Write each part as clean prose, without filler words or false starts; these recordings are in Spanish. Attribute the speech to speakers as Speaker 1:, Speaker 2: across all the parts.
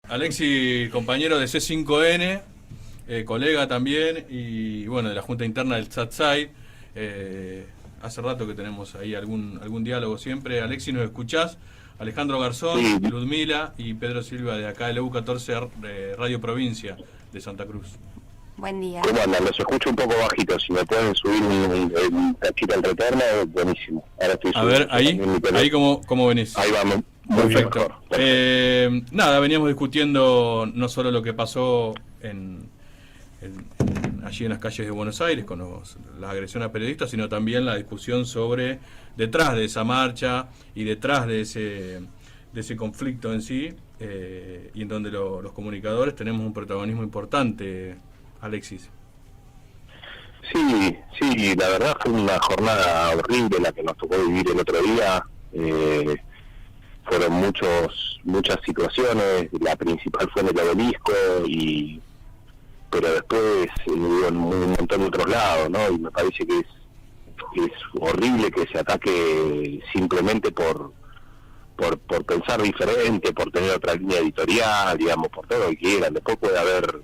Speaker 1: Alexis, compañero de C5N, colega también, y bueno, de la Junta Interna del SATSAI. Hace rato que tenemos ahí algún diálogo siempre. Alexis, ¿nos escuchás? Alejandro Garzón,
Speaker 2: Sí,
Speaker 1: Ludmila y Pedro Silva de acá, el EU14 Radio Provincia de Santa Cruz.
Speaker 3: Buen día.
Speaker 2: ¿cómo andan? Los escucho un poco bajitos. Si me pueden subir un cachito al retorno, buenísimo. Ahora estoy
Speaker 1: A ver, ahí cómo venís.
Speaker 2: Ahí va, muy
Speaker 1: Perfecto.
Speaker 2: mejor. Perfecto.
Speaker 1: Nada, veníamos discutiendo no solo lo que pasó allí en las calles de Buenos Aires con las agresiones a periodistas, sino también la discusión sobre detrás de esa marcha y detrás de ese conflicto en sí, y en donde los comunicadores tenemos un protagonismo importante, Alexis.
Speaker 2: Sí, la verdad fue una jornada horrible la que nos tocó vivir el otro día. Fueron muchas situaciones, la principal fue en el obelisco, pero después hubo en un montón de otros lados, ¿no? Y me parece que es horrible que se ataque simplemente por pensar diferente, por tener otra línea editorial, digamos, por todo lo que quieran. Después puede haber,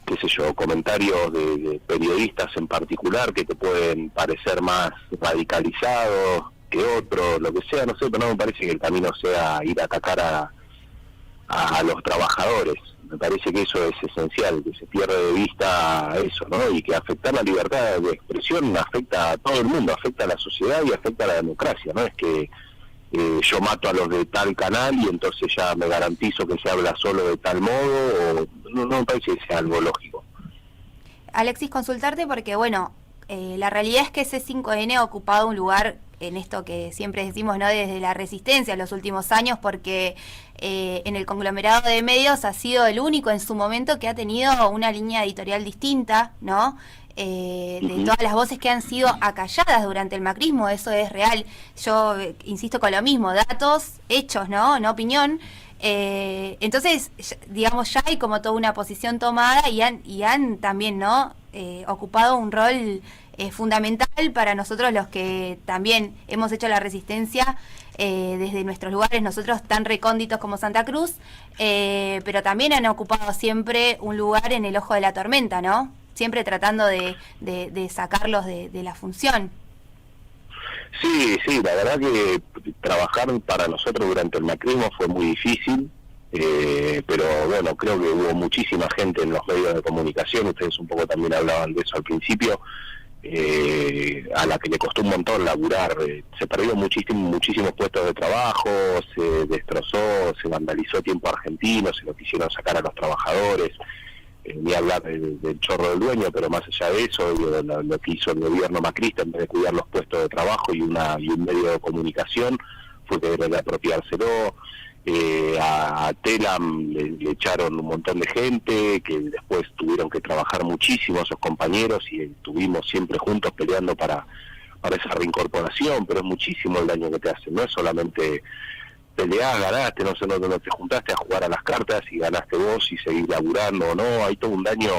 Speaker 2: qué sé yo, comentarios de periodistas en particular que te pueden parecer más radicalizados que otros, lo que sea, no sé, pero no me parece que el camino sea ir a atacar a los trabajadores. Me parece que eso es esencial, que se pierde de vista eso, ¿no? Y que afectar la libertad de expresión afecta a todo el mundo, afecta a la sociedad y afecta a la democracia, ¿no? Es que yo mato a los de tal canal y entonces ya me garantizo que se habla solo de tal modo, o no me parece que sea algo lógico.
Speaker 3: Alexis, consultarte porque, bueno, la realidad es que C5N ha ocupado un lugar en esto que siempre decimos, ¿no?, desde la resistencia en los últimos años, porque en el conglomerado de medios ha sido el único en su momento que ha tenido una línea editorial distinta, ¿no?, de todas las voces que han sido acalladas durante el macrismo. Eso es real. Yo insisto con lo mismo, datos, hechos, no opinión. Entonces, digamos, ya hay como toda una posición tomada y han también, ¿no?, ocupado un rol fundamental para nosotros, los que también hemos hecho la resistencia desde nuestros lugares, nosotros tan recónditos como Santa Cruz, pero también han ocupado siempre un lugar en el ojo de la tormenta, ¿no? Siempre tratando de sacarlos de la función.
Speaker 2: Sí, la verdad que trabajar para nosotros durante el macrismo fue muy difícil, pero bueno, creo que hubo muchísima gente en los medios de comunicación, ustedes un poco también hablaban de eso al principio, a la que le costó un montón laburar. Se perdieron muchísimos puestos de trabajo, se destrozó, se vandalizó tiempo argentino, se lo quisieron sacar a los trabajadores, ni hablar del chorro del dueño, pero más allá de eso, lo que hizo el gobierno macrista, en vez de cuidar los puestos de trabajo y un medio de comunicación, fue querer apropiárselo. A Telam le echaron un montón de gente, que después tuvieron que trabajar muchísimo esos compañeros, y estuvimos siempre juntos peleando para esa reincorporación, pero es muchísimo el daño que te hacen, no es solamente peleás, ganaste, no te juntaste a jugar a las cartas y ganaste vos y seguís laburando, no, hay todo un daño,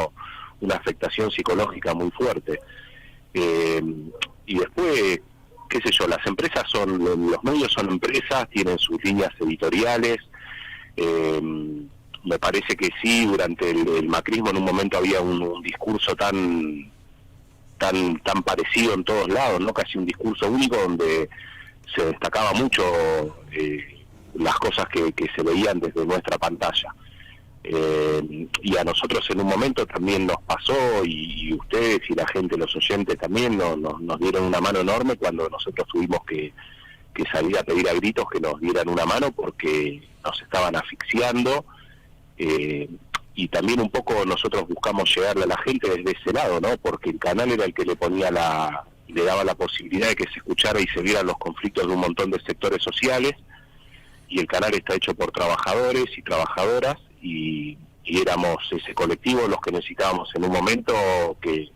Speaker 2: una afectación psicológica muy fuerte. Y después, qué sé yo, las empresas los medios son empresas, tienen sus líneas editoriales. Me parece que sí, durante el macrismo en un momento había un discurso tan parecido en todos lados, no, casi un discurso único donde se destacaba mucho las cosas que se veían desde nuestra pantalla. Y a nosotros en un momento también nos pasó, y ustedes y la gente, los oyentes también nos dieron una mano enorme cuando nosotros tuvimos que salir a pedir a gritos que nos dieran una mano porque nos estaban asfixiando, y también un poco nosotros buscamos llegarle a la gente desde ese lado, ¿no? Porque el canal era el que le daba la posibilidad de que se escuchara y se vieran los conflictos de un montón de sectores sociales, y el canal está hecho por trabajadores y trabajadoras, y éramos ese colectivo los que necesitábamos en un momento que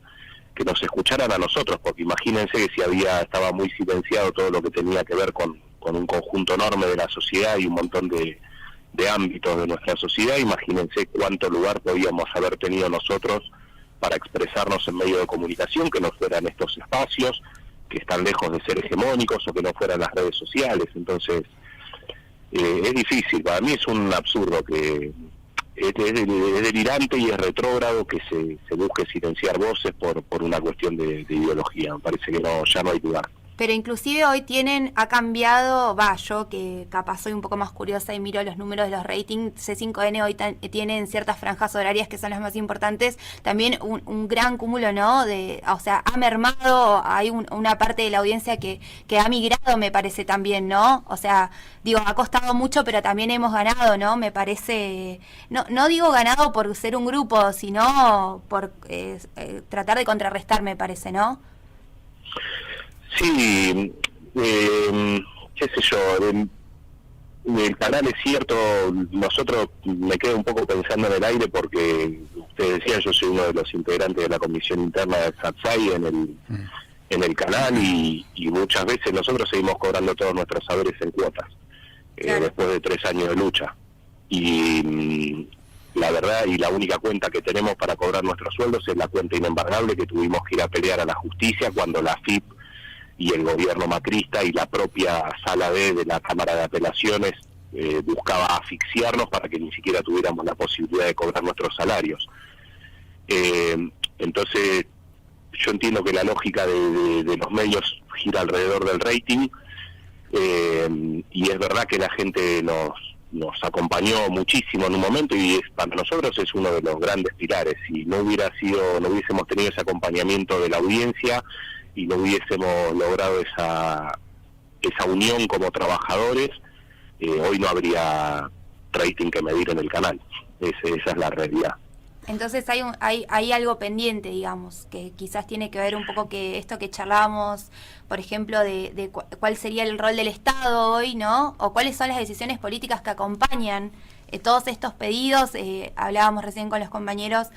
Speaker 2: nos escucharan a nosotros, porque imagínense que si estaba muy silenciado todo lo que tenía que ver con un conjunto enorme de la sociedad y un montón de ámbitos de nuestra sociedad, imagínense cuánto lugar podíamos haber tenido nosotros para expresarnos en medio de comunicación, que no fueran estos espacios que están lejos de ser hegemónicos, o que no fueran las redes sociales. Entonces, Es difícil, para mí es un absurdo que es delirante y es retrógrado que se busque silenciar voces por una cuestión de ideología. Me parece que ya no hay lugar.
Speaker 3: Pero inclusive hoy ha cambiado, yo que capaz soy un poco más curiosa y miro los números de los ratings, C5N hoy tiene en ciertas franjas horarias que son las más importantes, también un gran cúmulo, ¿no? O sea, ha mermado, hay una parte de la audiencia que ha migrado, me parece también, ¿no? O sea, digo, ha costado mucho, pero también hemos ganado, ¿no? Me parece, no digo ganado por ser un grupo, sino por tratar de contrarrestar, me parece, ¿no?
Speaker 2: Sí, qué sé yo, el canal es cierto, nosotros me quedo un poco pensando en el aire porque usted decía, yo soy uno de los integrantes de la comisión interna de Satsai en el canal y muchas veces nosotros seguimos cobrando todos nuestros saberes en cuotas, claro, después de 3 años de lucha. Y la verdad, y la única cuenta que tenemos para cobrar nuestros sueldos es la cuenta inembargable que tuvimos que ir a pelear a la justicia cuando la FIP y el gobierno macrista y la propia Sala B de la Cámara de Apelaciones buscaba asfixiarnos para que ni siquiera tuviéramos la posibilidad de cobrar nuestros salarios. Entonces, yo entiendo que la lógica de los medios gira alrededor del rating, y es verdad que la gente nos acompañó muchísimo en un momento y para nosotros es uno de los grandes pilares. Si no hubiésemos tenido ese acompañamiento de la audiencia y no hubiésemos logrado esa unión como trabajadores, hoy no habría rating que medir en el canal. Esa es la realidad.
Speaker 3: Entonces hay algo pendiente, digamos, que quizás tiene que ver un poco que esto que charlábamos, por ejemplo, de cuál sería el rol del Estado hoy, ¿no? O cuáles son las decisiones políticas que acompañan todos estos pedidos. Hablábamos recién con los compañeros,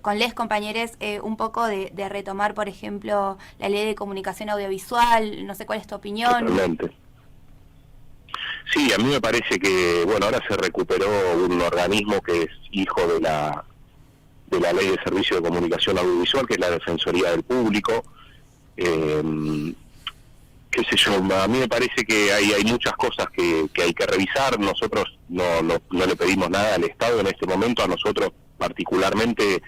Speaker 3: con les compañeros, un poco de retomar, por ejemplo, la ley de comunicación audiovisual. No sé cuál es tu opinión.
Speaker 2: Totalmente. Sí, a mí me parece que, bueno, ahora se recuperó un organismo que es hijo de la Ley de Servicio de Comunicación Audiovisual, que es la Defensoría del Público. Qué sé yo, a mí me parece que hay muchas cosas que hay que revisar. Nosotros no le pedimos nada al Estado en este momento. A nosotros particularmente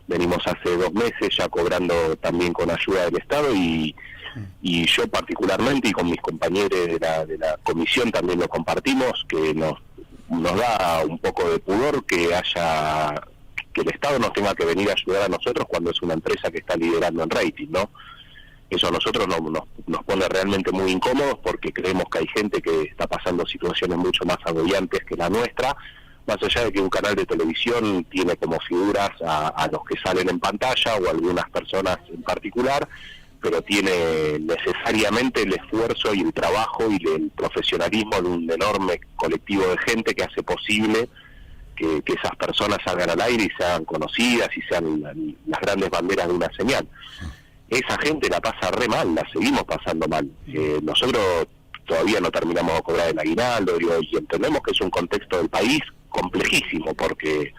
Speaker 2: venimos hace 2 meses ya cobrando también con ayuda del Estado y yo particularmente y con mis compañeros de la comisión también lo compartimos, que nos da un poco de pudor que el Estado nos tenga que venir a ayudar a nosotros cuando es una empresa que está liderando en rating, ¿no? Eso a nosotros nos pone realmente muy incómodos porque creemos que hay gente que está pasando situaciones mucho más agobiantes que la nuestra, más allá de que un canal de televisión tiene como figuras a los que salen en pantalla o algunas personas en particular, pero tiene necesariamente el esfuerzo y el trabajo y el profesionalismo de un enorme colectivo de gente que hace posible que esas personas salgan al aire y sean conocidas y sean las grandes banderas de una señal. Esa gente la pasa re mal, la seguimos pasando mal. Nosotros todavía no terminamos de cobrar el aguinaldo, y entendemos que es un contexto del país complejísimo, porque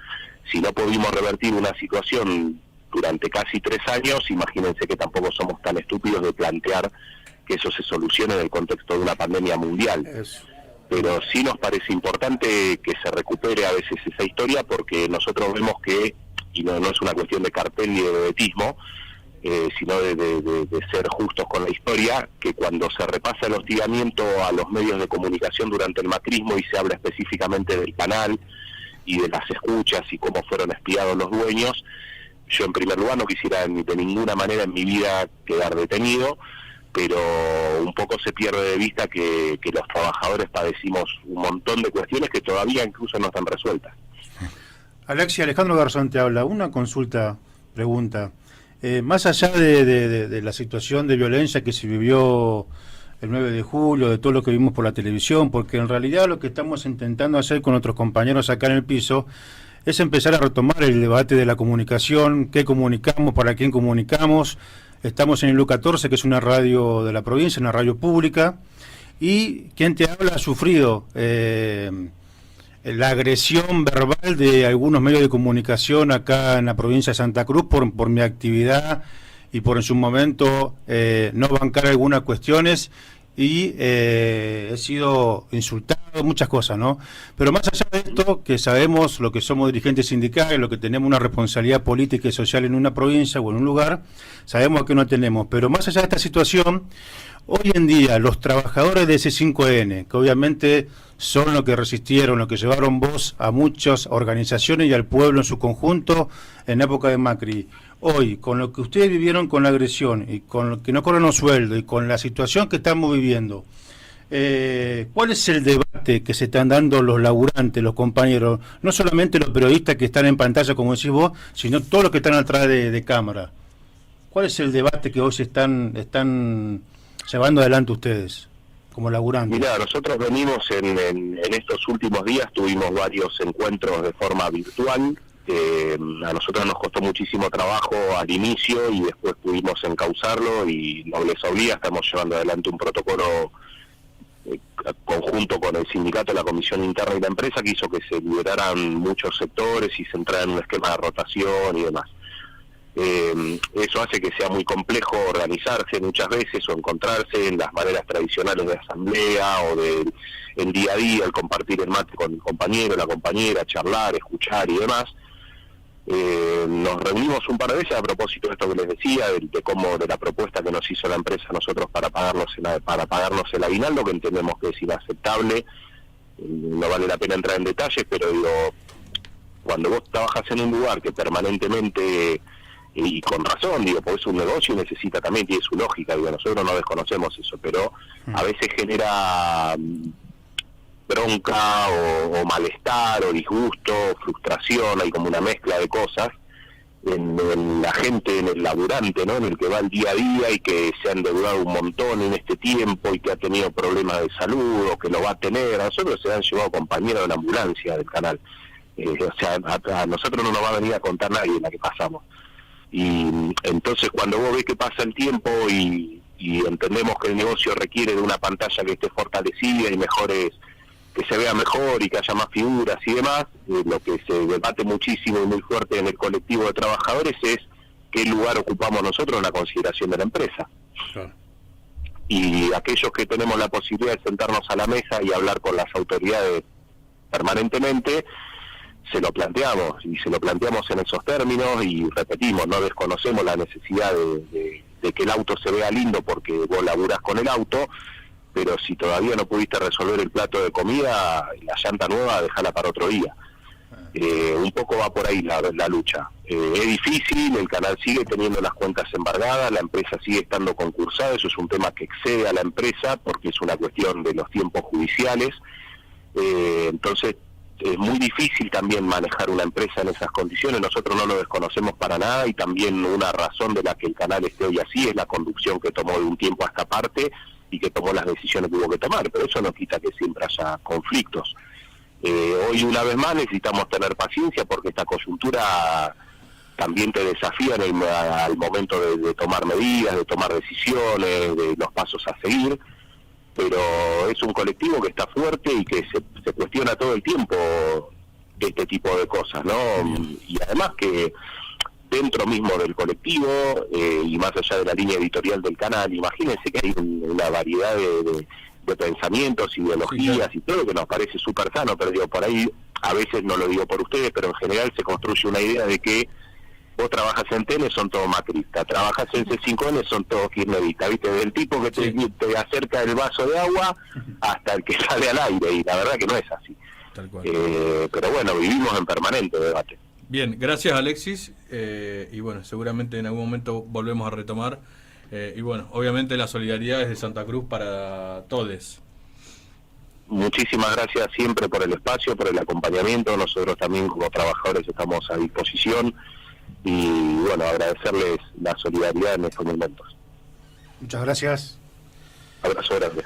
Speaker 2: si no pudimos revertir una situación durante casi 3 años, imagínense que tampoco somos tan estúpidos de plantear que eso se solucione en el contexto de una pandemia mundial. Pero sí nos parece importante que se recupere a veces esa historia, porque nosotros vemos que, y no es una cuestión de cartel ni de vedetismo, sino de ser justos con la historia, que cuando se repasa el hostigamiento a los medios de comunicación durante el macrismo y se habla específicamente del canal y de las escuchas y cómo fueron espiados los dueños, yo en primer lugar no quisiera de ninguna manera en mi vida quedar detenido, pero un poco se pierde de vista que los trabajadores padecimos un montón de cuestiones que todavía incluso no están resueltas.
Speaker 4: Alexia, Alejandro Garzón te habla. Una pregunta. Más allá de la situación de violencia que se vivió el 9 de julio, de todo lo que vimos por la televisión, porque en realidad lo que estamos intentando hacer con nuestros compañeros acá en el piso es empezar a retomar el debate de la comunicación, qué comunicamos, para quién comunicamos. Estamos en el U14, que es una radio de la provincia, una radio pública, y quien te habla ha sufrido la agresión verbal de algunos medios de comunicación acá en la provincia de Santa Cruz por mi actividad y por en su momento no bancar algunas cuestiones, y he sido insultado, muchas cosas, ¿no? Pero más allá de esto, que sabemos lo que somos dirigentes sindicales, lo que tenemos una responsabilidad política y social en una provincia o en un lugar, sabemos que no tenemos. Pero más allá de esta situación, hoy en día los trabajadores de ese 5N, que obviamente son los que resistieron, los que llevaron voz a muchas organizaciones y al pueblo en su conjunto en la época de Macri, hoy, con lo que ustedes vivieron con la agresión y con lo que no cobran los sueldos y con la situación que estamos viviendo, ¿cuál es el debate que se están dando los laburantes, los compañeros, no solamente los periodistas que están en pantalla, como decís vos, sino todos los que están atrás de cámara? ¿Cuál es el debate que hoy se están llevando adelante ustedes como laburantes?
Speaker 2: Mira, nosotros venimos en estos últimos días, tuvimos varios encuentros de forma virtual. A nosotros nos costó muchísimo trabajo al inicio y después pudimos encauzarlo y Nobleza Obliga. Estamos llevando adelante un protocolo conjunto con el sindicato, la comisión interna y la empresa, que hizo que se liberaran muchos sectores y se entrara en un esquema de rotación y demás. Eso hace que sea muy complejo organizarse muchas veces o encontrarse en las maneras tradicionales de asamblea o el día a día, el compartir el mate con el compañero, la compañera, charlar, escuchar y demás. Nos reunimos un par de veces a propósito de esto que les decía, de la propuesta que nos hizo la empresa a nosotros para pagarnos el aguinaldo, que entendemos que es inaceptable. No vale la pena entrar en detalles, pero digo, cuando vos trabajas en un lugar que permanentemente, y con razón, digo, porque es un negocio y necesita también, tiene su lógica, digo, nosotros no desconocemos eso, pero a veces genera bronca o malestar o disgusto, frustración, hay como una mezcla de cosas en la gente, en el laburante, ¿no? En el que va el día a día y que se ha endeudado un montón en este tiempo y que ha tenido problemas de salud o que lo va a tener. A nosotros se han llevado compañeros de la ambulancia del canal. O sea, a nosotros no nos va a venir a contar nadie la que pasamos. Y entonces cuando vos ves que pasa el tiempo y entendemos que el negocio requiere de una pantalla que esté fortalecida y mejores, que se vea mejor y que haya más figuras y demás, lo que se debate muchísimo y muy fuerte en el colectivo de trabajadores es qué lugar ocupamos nosotros en la consideración de la empresa. Claro. Y aquellos que tenemos la posibilidad de sentarnos a la mesa y hablar con las autoridades permanentemente, se lo planteamos, y se lo planteamos en esos términos, y repetimos, no desconocemos la necesidad de que el auto se vea lindo porque vos laburás con el auto, pero si todavía no pudiste resolver el plato de comida, la llanta nueva, déjala para otro día. Un poco va por ahí la lucha. Es difícil, el canal sigue teniendo las cuentas embargadas, la empresa sigue estando concursada, eso es un tema que excede a la empresa porque es una cuestión de los tiempos judiciales. Entonces es muy difícil también manejar una empresa en esas condiciones. Nosotros no lo desconocemos para nada, y también una razón de la que el canal esté hoy así es la conducción que tomó de un tiempo a esta parte y que tomó las decisiones que hubo que tomar, pero eso no quita que siempre haya conflictos. Hoy una vez más necesitamos tener paciencia porque esta coyuntura también te desafía al momento de tomar medidas, de tomar decisiones, de los pasos a seguir, pero es un colectivo que está fuerte y que se cuestiona todo el tiempo este tipo de cosas, ¿no? Y además que dentro mismo del colectivo y más allá de la línea editorial del canal, imagínense que hay una variedad de pensamientos, ideologías, sí, claro, y todo que nos parece súper sano, pero digo, por ahí, a veces no lo digo por ustedes, pero en general se construye una idea de que vos trabajas en TN, son todos macristas, trabajas en C5N, son todos kirchneristas, ¿viste? Del tipo que te acerca el vaso de agua hasta el que sale al aire, y la verdad que no es así. Tal cual. Pero bueno, vivimos en permanente debate.
Speaker 1: Bien, gracias Alexis, y bueno, seguramente en algún momento volvemos a retomar, y bueno, obviamente la solidaridad es de Santa Cruz para todos.
Speaker 2: Muchísimas gracias siempre por el espacio, por el acompañamiento. Nosotros también como trabajadores estamos a disposición y bueno, agradecerles la solidaridad en estos momentos.
Speaker 4: Muchas gracias.
Speaker 2: Abrazo grande.